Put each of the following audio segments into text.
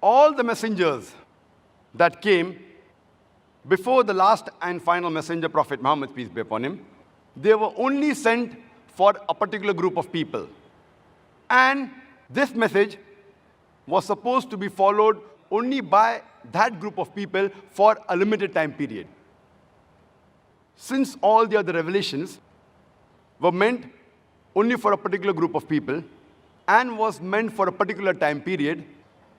all the messengers that came before the last and final messenger, Prophet Muhammad, peace be upon him, they were only sent for a particular group of people. And this message was supposed to be followed only by that group of people for a limited time period. Since all the other revelations were meant only for a particular group of people and was meant for a particular time period,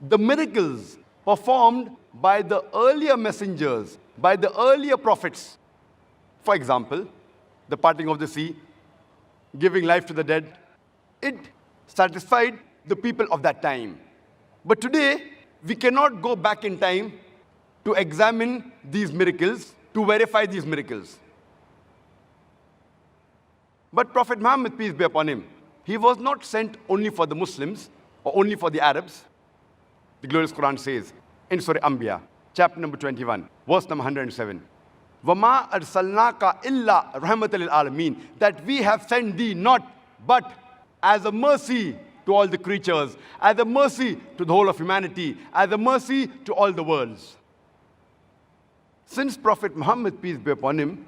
the miracles performed by the earlier messengers, by the earlier prophets, for example, the parting of the sea, giving life to the dead, it satisfied the people of that time. But today, we cannot go back in time to examine these miracles, to verify these miracles. But Prophet Muhammad, peace be upon him, he was not sent only for the Muslims or only for the Arabs. The glorious Quran says in Surah Anbiya, chapter number 21, verse number 107, وَمَا أَرْسَلْنَاكَ إِلَّا رَحْمَةً لِلْعَالَمِينَ, that we have sent thee not but as a mercy to all the creatures, as a mercy to the whole of humanity, as a mercy to all the worlds. Since Prophet Muhammad, peace be upon him,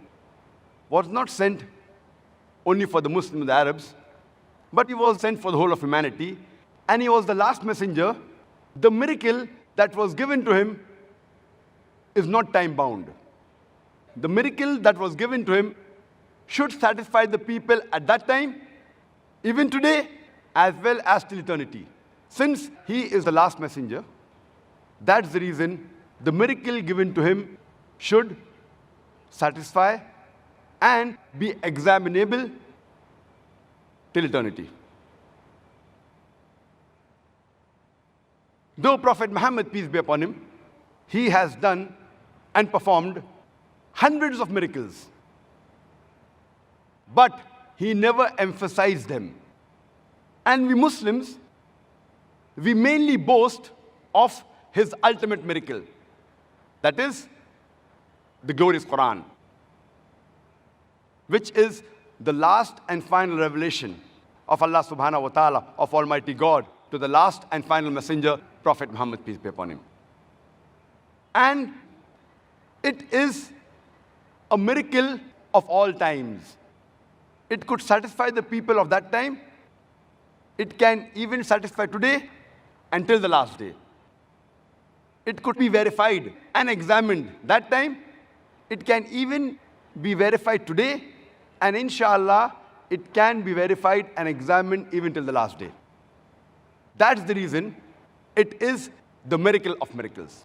was not sent only for the Muslims and the Arabs, but he was sent for the whole of humanity, and he was the last messenger, the miracle that was given to him is not time-bound. The miracle that was given to him should satisfy the people at that time, even today, as well as till eternity. Since he is the last messenger, that's the reason the miracle given to him should satisfy and be examinable till eternity. Though Prophet Muhammad, peace be upon him, he has done and performed hundreds of miracles, but he never emphasized them. And we Muslims, we mainly boast of his ultimate miracle, that is the glorious Quran, which is the last and final revelation of Allah subhanahu wa ta'ala, of Almighty God, to the last and final messenger, Prophet Muhammad, peace be upon him. And it is a miracle of all times. It could satisfy the people of that time. It can even satisfy today until the last day. It could be verified and examined that time. It can even be verified today, and inshallah, it can be verified and examined even till the last day. That's the reason it is the miracle of miracles.